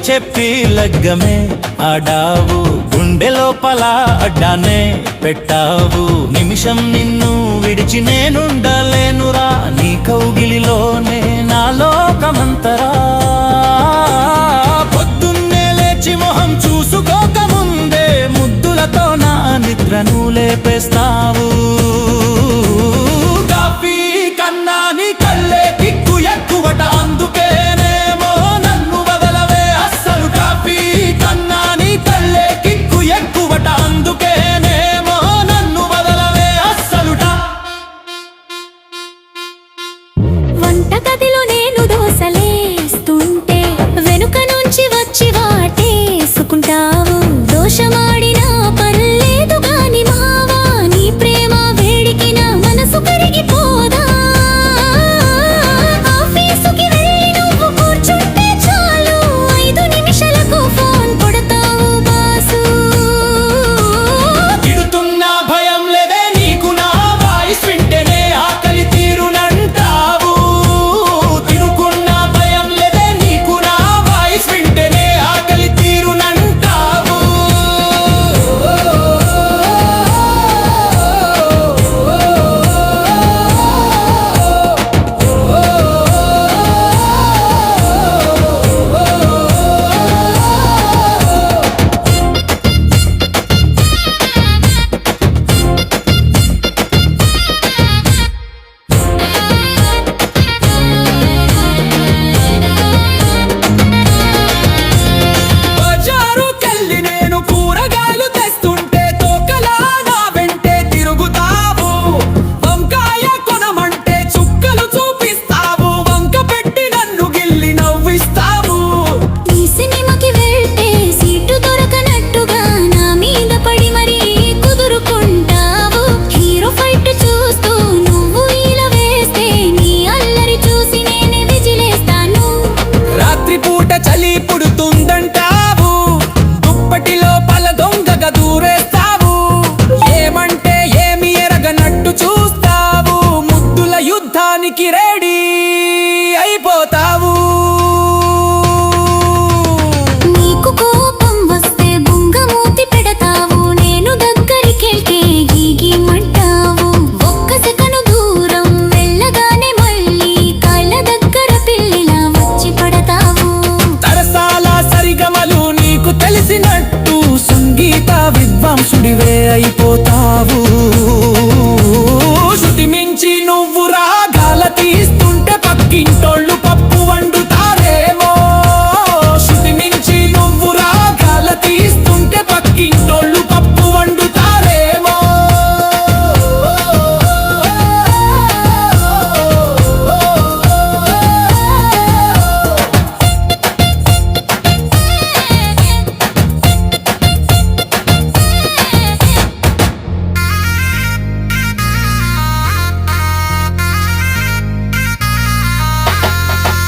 చెప్పి లగ్గమే ఆడావు, గుండె లోపల అడ్డానే పెట్టావు. నిమిషం నిన్ను విడిచి నేనుండలేనురా, నీ కౌగిలిలోనే నా లోకమంతరా. పొద్దున్నే లేచి మొహం చూసుకోకముందే ముద్దులతో నా నిద్రను లేపేస్తావు. కాఫీ కన్నా నీ కళ్ళే కిక్కు ఎక్కువట, అందుకేనేమో నన్ను వదలవే అస్సలు. కాఫీ కన్నా నీ కళ్ళే కిక్కు ఎక్కువట, అందుకేనేమో నన్ను వదలవే అస్సలుట. వంటగదిలో నేను దోసలేస్తుంటే వెనుక నుంచి వచ్చి వాటేసుకుంటావు. దోషమాడినా పర్లేదు గాని మావా, నీ ప్రేమ వేడికి నా మనసు కరిగిపోదా. ఆఫీసుకి వెళ్ళి నువ్వు కూర్చుంటే చాలు, 5 నిమిషాలకు ఫోన్ కొడతావు బాసు. తిడుతున్నా భయం లేదే నీకు, నా వాయిస్ వింటేనే ఆకలి తీరునంటావు. తిరుకున్నా భయం లేదే నీకు, నా వాయిస్ వింటేనే ఆకలి తీరునంటావు. బజారుకెళ్ళి నేను కూరగాయలు తెస్తుంటే తోకలా నా వెంటే తిరుగుతావు. వంకాయ కొనమంటే చుక్కలు చూపిస్తావు, వంక పెట్టి నన్ను గిల్లి నవ్విస్తావు. నీ సినిమాకి వెళ్తే సీటు దొరకనట్టుగా నా మీద పడి మరీ కుదురుకుంటావు. హీరో ఫైట్ చూస్తూ నువ్వు ఇలా వేస్తే నీ అల్లరి చూసి నేనే విజిలేస్తాను. రాత్రిపూట చలి పుడుతుందంటావు, దుప్పటిలో పల దొంగగా దూరేస్తావు. ఏమంటే ఏమి ఎరగనట్టు చూస్తావు, ముద్దుల యుద్ధానికి రెడీ అయిపోతావు. నీకు కోపం వస్తే బుంగమూతి పెడతావు, నేను దగ్గరికెళ్తే గీగిమంటావు. ఒక్క సెకను దూరం వెళ్ళగానే మళ్ళీ కాళ్ళ దగ్గర పిల్లిలా వచ్చి పడతావు. తరసాల సరిగమలు నీకు తెలిసినట్టు సంగీత విద్వాంసుడివే అయిపోతావు. శృతి మించి నువ్వు రాగాల తీస్తుంటే పక్కింటోళ్ళు పప్పు వండుతారేమో. శృతి మించి నువ్వు రాగాల తీస్తుంటే పక్కింటోళ్ళు పప్పు వండుతారేమో.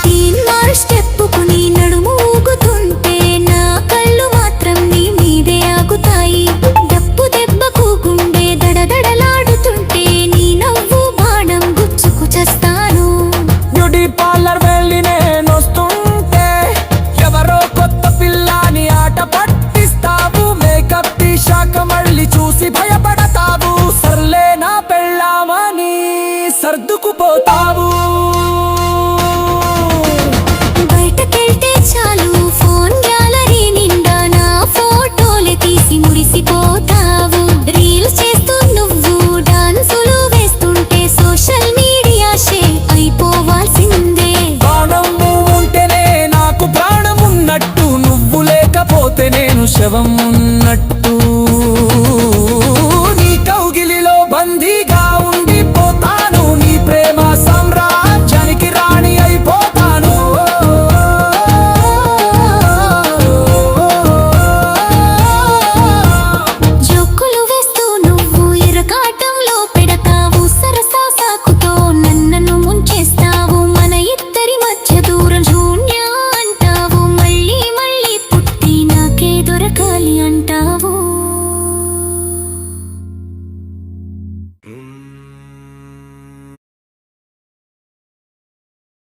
తీన్మార్ స్టెప్పుకుని నడుము ఊగుతుంటే నా కళ్ళు మాత్రం నీ మీదే ఆగుతాయి. డప్పు దెబ్బకు గుండె దడదడలాడుతుంటే నీ నవ్వు బాణం గుచ్చుకు చస్తాను. బ్యూటీ పార్లర్ వెళ్ళి నేనొస్తుంటే ఎవరో కొత్త పిల్లని ఆట పట్టిస్తావు. మేకప్ తీశాక మళ్ళీ చూసి భయపడతావు. సర్లే నా పెళ్ళామని సర్దుకుపోతావు. బయటకెళ్తే చాలు ఫోన్ గ్యాలరీ నిండా నా ఫోటోలే తీసి మురిసిపోతావు. రీల్స్ చేస్తూ నువ్వు డాన్సులు వేస్తుంటే సోషల్ మీడియా షేర్ అయిపోవాల్సిందే. ప్రాణం నువ్వు ఉంటేనే నాకు ప్రాణం ఉన్నట్టు, నువ్వు లేకపోతే నేను శవం